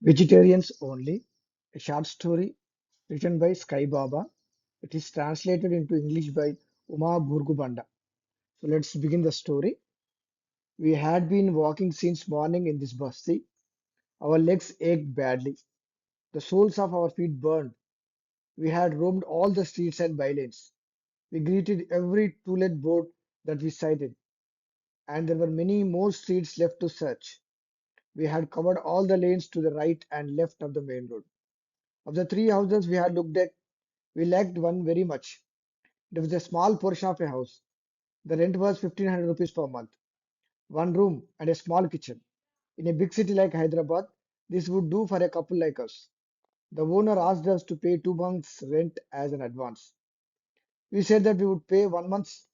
Vegetarians Only, a short story written by Sky Baba. It is translated into English by Uma Burgubanda. So let's begin the story. We had been walking since morning in this basti. Our legs ached badly. The soles of our feet burned. We had roamed all the streets and bylanes. We greeted every to-let board that we sighted, and there were many more streets left to search. We had covered all the lanes to the right and left of the main road. Of the three houses we had looked at, we liked one very much. It was a small portion of a house. The rent was 1500 rupees per month, one room and a small kitchen. In a big city like Hyderabad, this would do for a couple like us. The owner asked us to pay 2 months' rent as an advance. We said that we would pay 1 month's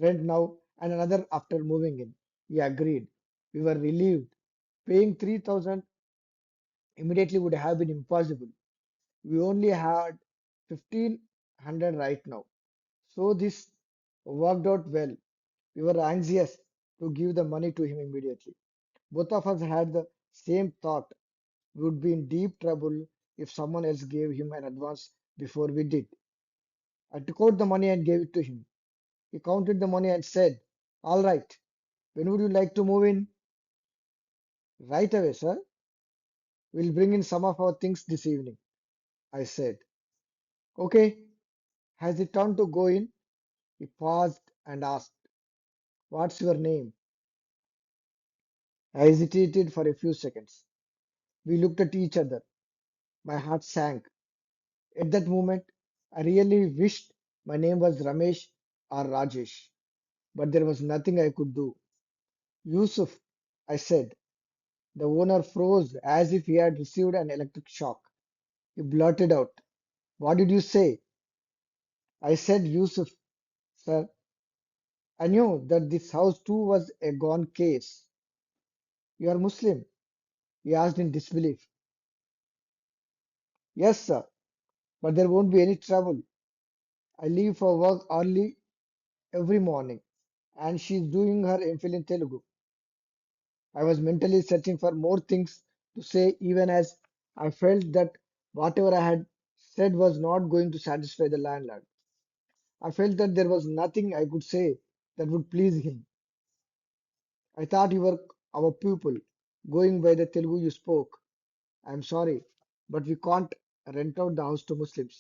rent now and another after moving in. He agreed. We were relieved. Paying 3000 immediately would have been impossible. We only had 1500 right now. So this worked out well. We were anxious to give the money to him immediately. Both of us had the same thought. We would be in deep trouble if someone else gave him an advance before we did. I took out the money and gave it to him. He counted the money and said, "All right, when would you like to move in?" "Right away, sir. We'll bring in some of our things this evening," I said. "Okay." Has he turned to go in? He paused and asked, "What's your name?" I hesitated for a few seconds. We looked at each other. My heart sank. At that moment, I really wished my name was Ramesh or Rajesh, but there was nothing I could do. "Yusuf," I said. The owner froze as if he had received an electric shock. He blurted out, "What did you say?" I said, "Yusuf, sir." I knew that this house too was a gone case. "You are Muslim?" he asked in disbelief. "Yes, sir, but there won't be any trouble. I leave for work early every morning, and she's doing her MPhil in Telugu." I was mentally searching for more things to say, even as I felt that whatever I had said was not going to satisfy the landlord. I felt that there was nothing I could say that would please him. "I thought you were our pupil, going by the Telugu you spoke. I'm sorry, but we can't rent out the house to Muslims,"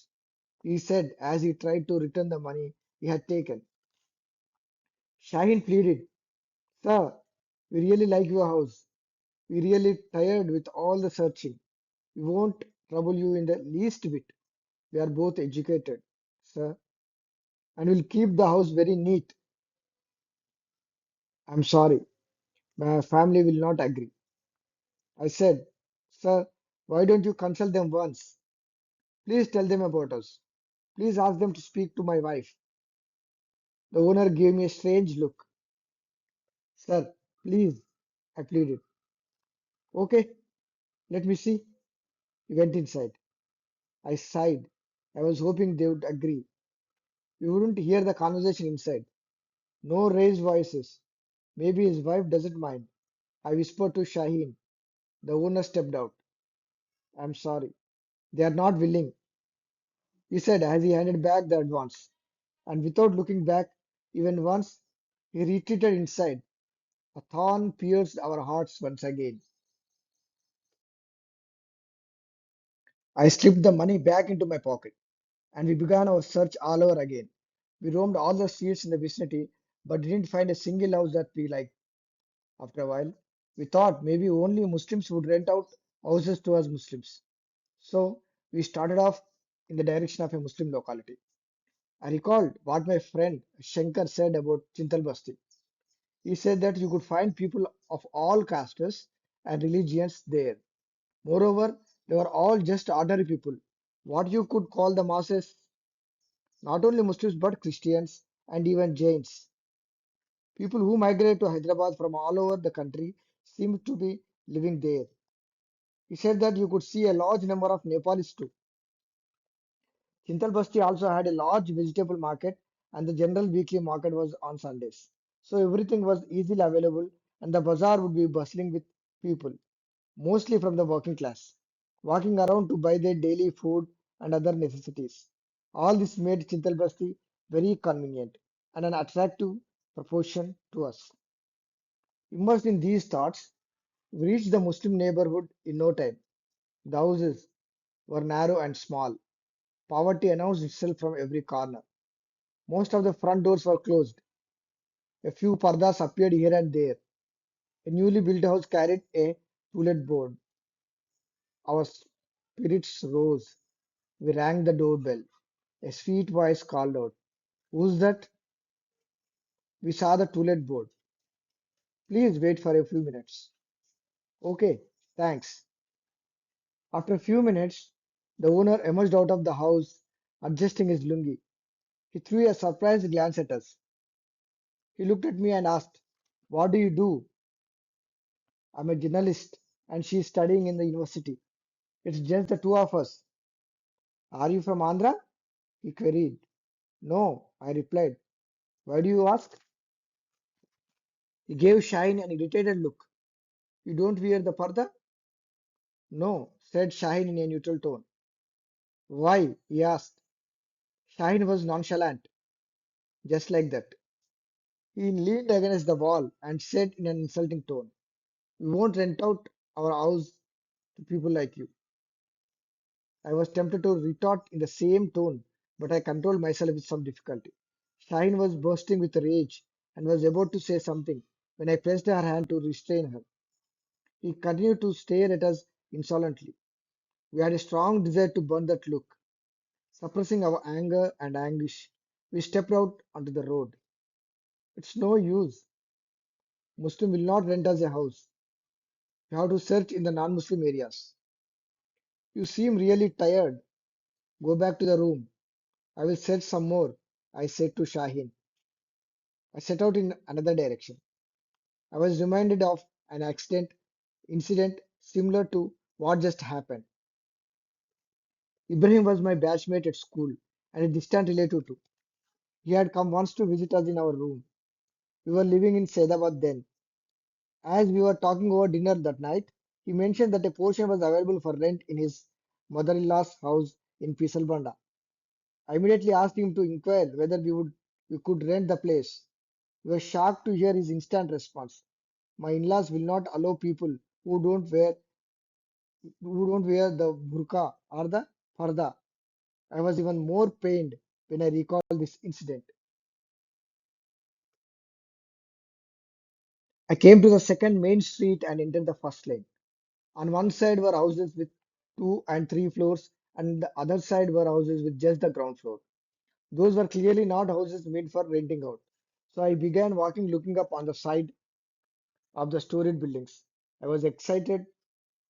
he said as he tried to return the money he had taken. Shaheen pleaded, "Sir, we really like your house. We're really tired with all the searching. We won't trouble you in the least bit. We are both educated, sir, and we'll keep the house very neat." "I'm sorry, my family will not agree," I said. "Sir, why don't you consult them once? Please tell them about us. Please ask them to speak to my wife." The owner gave me a strange look. "Sir, please," I pleaded. "Okay, let me see." He went inside. I sighed. I was hoping they would agree. We wouldn't hear the conversation inside. No raised voices. Maybe his wife doesn't mind. I whispered to Shaheen. The owner stepped out. "I'm sorry. They are not willing," he said as he handed back the advance. And without looking back even once, he retreated inside. A thorn pierced our hearts once again. I slipped the money back into my pocket, and we began our search all over again. We roamed all the streets in the vicinity, but didn't find a single house that we liked. After a while, we thought maybe only Muslims would rent out houses to us Muslims. So we started off in the direction of a Muslim locality. I recalled what my friend Shankar said about Chintal Basti. He said that you could find people of all castes and religions there. Moreover, they were all just ordinary people, what you could call the masses, not only Muslims but Christians and even Jains. People who migrated to Hyderabad from all over the country seemed to be living there. He said that you could see a large number of Nepalis too. Chintal Basti also had a large vegetable market, and the general weekly market was on Sundays. So everything was easily available, and the bazaar would be bustling with people, mostly from the working class. walking around to buy their daily food and other necessities. All this made Chintal Basti very convenient and an attractive proportion to us. Immersed in these thoughts, we reached the Muslim neighborhood in no time. The houses were narrow and small. Poverty announced itself from every corner. Most of the front doors were closed. A few pardas appeared here and there. A newly built house carried a to-let board. Our spirits rose. We rang the doorbell. A sweet voice called out, "Who's that?" We saw the to-let board. "Please wait for a few minutes." "Okay, thanks." After a few minutes, the owner emerged out of the house, adjusting his lungi. He threw a surprised glance at us. He looked at me and asked, "What do you do?" "I'm a journalist and she's studying in the university. It's just the two of us." "Are you from Andhra?" he queried. "No," I replied. "Why do you ask?" He gave Shine an irritated look. "You don't wear the parda?" "No," said Shine in a neutral tone. "Why?" he asked. Shine was nonchalant, just like that. He leaned against the wall and said in an insulting tone, "We won't rent out our house to people like you." I was tempted to retort in the same tone, but I controlled myself with some difficulty. Shine was bursting with rage and was about to say something when I pressed her hand to restrain her. He continued to stare at us insolently. We had a strong desire to burn that look. Suppressing our anger and anguish, we stepped out onto the road. "It's no use. Muslim will not rent us a house. You have to search in the non-Muslim areas." "You seem really tired. Go back to the room. I will search some more," I said to Shaheen. I set out in another direction. I was reminded of an incident similar to what just happened. Ibrahim was my batchmate at school and a distant relative too. He had come once to visit us in our room. We were living in Saidabad then. As we were talking over dinner that night, he mentioned that a portion was available for rent in his mother-in-law's house in Pisalbanda. I immediately asked him to inquire whether we could rent the place. We were shocked to hear his instant response. "My in-laws will not allow people who don't wear the burqa or the farda." I was even more pained when I recalled this incident. I came to the second main street and entered the first lane. On one side were houses with two and three floors, and the other side were houses with just the ground floor. Those were clearly not houses made for renting out. So I began walking, looking up on the side of the storied buildings. I was excited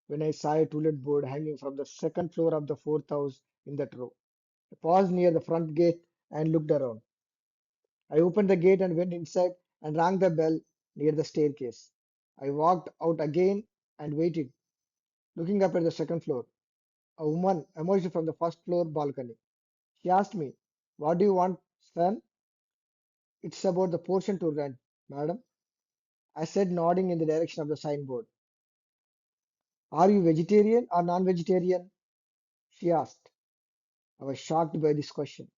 when I saw a to-let board hanging from the second floor of the fourth house in that row. I paused near the front gate and looked around. I opened the gate and went inside and rang the bell near the staircase. I walked out again and waited, looking up at the second floor. A woman emerged from the first floor balcony. She asked me, "What do you want, son?" "It's about the portion to rent, madam," I said, nodding in the direction of the signboard. "Are you vegetarian or non-vegetarian?" she asked. I was shocked by this question.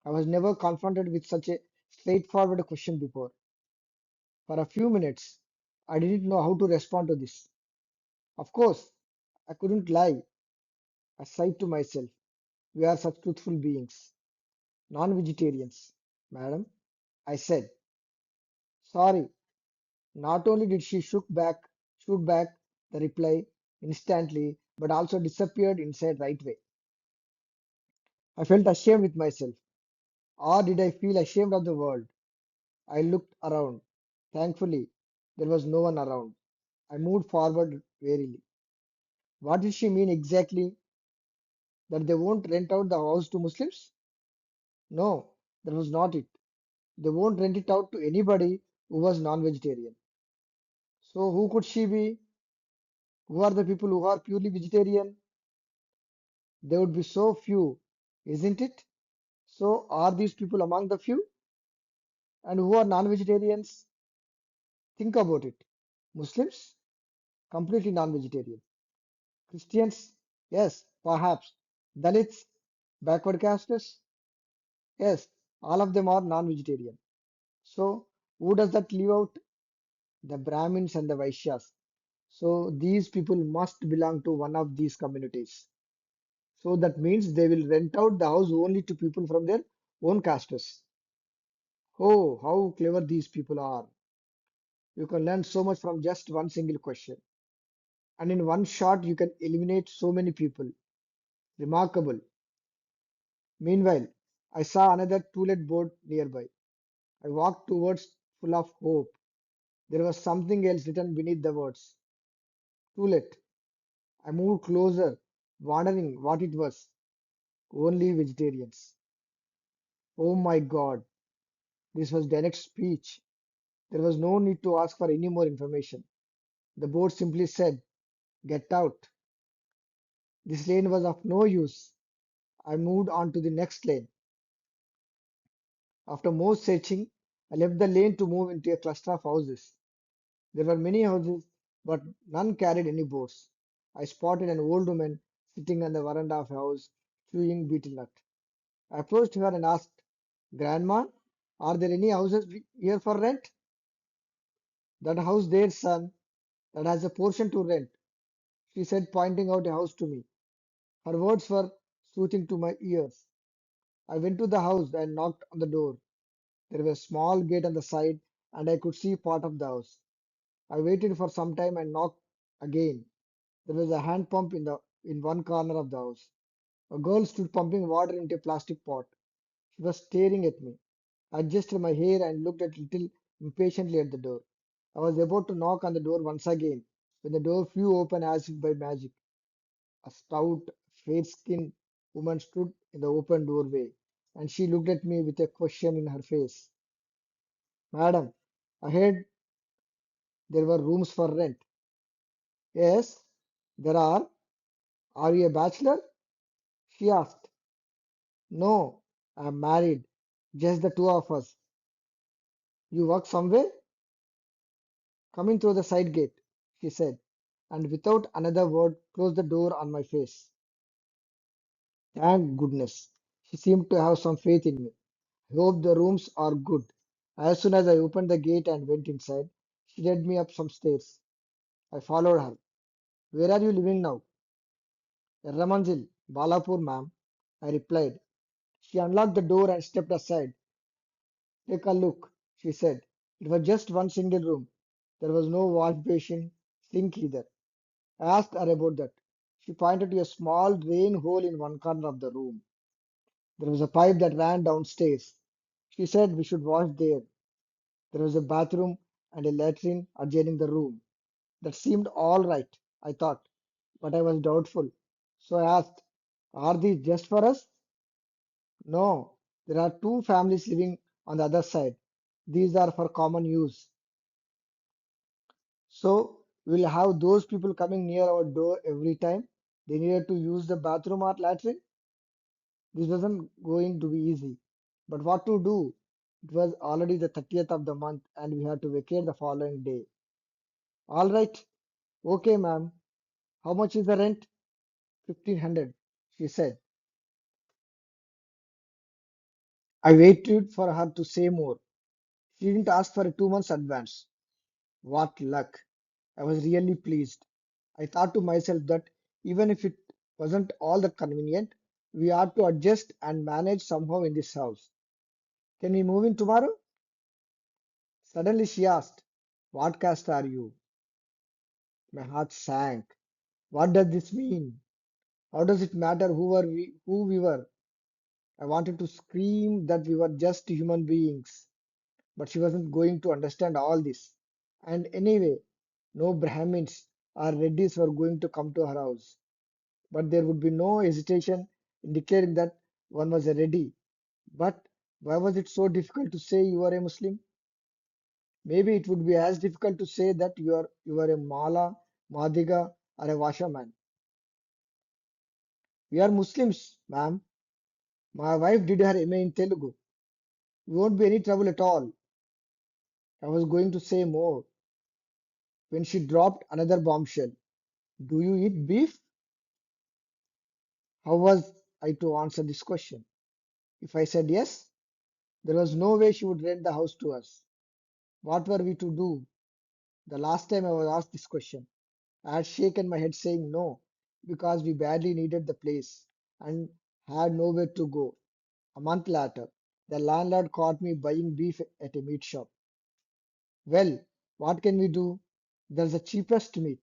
I was never confronted with such a straightforward question before. For a few minutes, I didn't know how to respond to this. Of course, I couldn't lie. I sighed to myself. We are such truthful beings. "Non-vegetarians, madam," I said. "Sorry." Not only did she shoot back the reply instantly, but also disappeared inside right way. I felt ashamed with myself. Or did I feel ashamed of the world? I looked around. Thankfully, there was no one around. I moved forward warily. What did she mean exactly? That they won't rent out the house to Muslims? No, that was not it. They won't rent it out to anybody who was non-vegetarian. So who could she be? Who are the people who are purely vegetarian? There would be so few, isn't it? So are these people among the few? And who are non-vegetarians? Think about it. Muslims, completely non-vegetarian. Christians, Yes, perhaps. Dalits, backward castes? Yes, all of them are non-vegetarian. So, who does that leave out? The Brahmins and the Vaishyas. So, these people must belong to one of these communities. So, that means they will rent out the house only to people from their own castes. Oh, how clever these people are. You can learn so much from just one single question. And in one shot, you can eliminate so many people. Remarkable. Meanwhile, I saw another toilet board nearby. I walked towards full of hope. There was something else written beneath the words. Toilet. I moved closer, wondering what it was. Only vegetarians. Oh my God, this was direct speech. There was no need to ask for any more information. The board simply said, "Get out." This lane was of no use. I moved on to the next lane. After more searching, I left the lane to move into a cluster of houses. There were many houses, but none carried any boards. I spotted an old woman sitting on the veranda of a house, chewing betel nut. I approached her and asked, "Grandma, are there any houses here for rent?" "That house there, son, that has a portion to rent," she said, pointing out a house to me. Her words were soothing to my ears. I went to the house and knocked on the door. There was a small gate on the side, and I could see part of the house. I waited for some time and knocked again. There was a hand pump in one corner of the house. A girl stood pumping water into a plastic pot. She was staring at me. I adjusted my hair and looked a little impatiently at the door. I was about to knock on the door once again when the door flew open as if by magic. A stout, fair-skinned woman stood in the open doorway, and she looked at me with a question in her face. "Madam, I heard there were rooms for rent." "Yes, there are. Are you a bachelor?" she asked. "No, I'm married. Just the two of us." "You work somewhere?" "Coming through the side gate," she said, and without another word closed the door on my face. Thank goodness. She seemed to have some faith in me. "I hope the rooms are good." As soon as I opened the gate and went inside, she led me up some stairs. I followed her. "Where are you living now?" "Erramanzil, Balapur, ma'am," I replied. She unlocked the door and stepped aside. "Take a look," she said. It was just one single room. There was no wash basin, sink either. I asked her about that. She pointed to a small drain hole in one corner of the room. There was a pipe that ran downstairs. She said we should wash there. There was a bathroom and a latrine adjoining the room. That seemed all right, I thought, but I was doubtful. So I asked, "Are these just for us?" "No, there are two families living on the other side. These are for common use." "So we'll have those people coming near our door every time they needed to use the bathroom or latrine?" This wasn't going to be easy. But what to do? It was already the 30th of the month and we had to vacate the following day. "All right, okay, ma'am. How much is the rent?" 1,500, she said. I waited for her to say more. She didn't ask for a 2 months advance. What luck. I was really pleased. I thought to myself that even if it wasn't all that convenient, we ought to adjust and manage somehow in this house. "Can we move in tomorrow?" Suddenly she asked, "What caste are you?" My heart sank. What does this mean? How does it matter who we were? I wanted to scream that we were just human beings, but she wasn't going to understand all this. And anyway, no Brahmins or Reddis were going to come to her house. But there would be no hesitation in declaring that one was a Reddy. But why was it so difficult to say you are a Muslim? Maybe it would be as difficult to say that you are a Mala, Madiga, or a washerman. "We are Muslims, ma'am. My wife did her MA in Telugu. You won't be any trouble at all." I was going to say more when she dropped another bombshell. "Do you eat beef?" How was I to answer this question? If I said yes, there was no way she would rent the house to us. What were we to do? The last time I was asked this question, I had shaken my head saying no because we badly needed the place and had nowhere to go. A month later, the landlord caught me buying beef at a meat shop. Well, what can we do? There's the cheapest meat.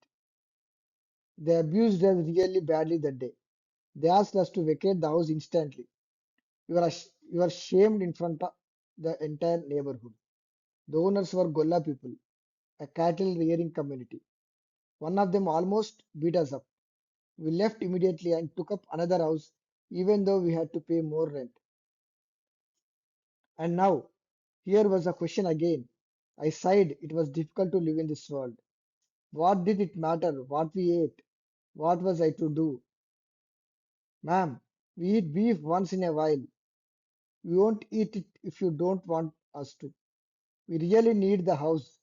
They abused us really badly that day. They asked us to vacate the house instantly. You are shamed in front of the entire neighborhood. The owners were Golla people, a cattle rearing community. One of them almost beat us up. We left immediately and took up another house, even though we had to pay more rent. And now, here was a question again. I sighed. It was difficult to live in this world. What did it matter what we ate? What was I to do? Ma'am, we eat beef once in a while. We won't eat it if you don't want us to. We really need the house.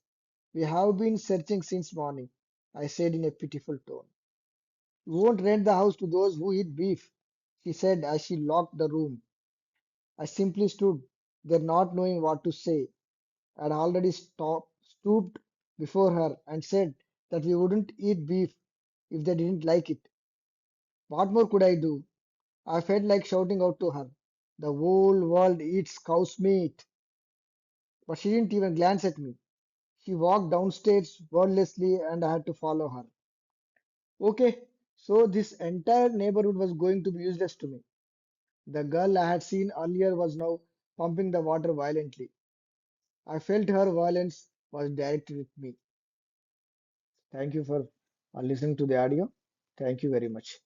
We have been searching since morning, I said in a pitiful tone. We won't rent the house to those who eat beef, she said as she locked the room. I simply stood there not knowing what to say. I had already stooped before her and said that we wouldn't eat beef if they didn't like it. What more could I do? I felt like shouting out to her. The whole world eats cow's meat. But she didn't even glance at me. She walked downstairs wordlessly and I had to follow her. Okay, so this entire neighborhood was going to be useless to me. The girl I had seen earlier was now pumping the water violently. I felt her violence was directed at me. Thank you for listening to the audio. Thank you very much.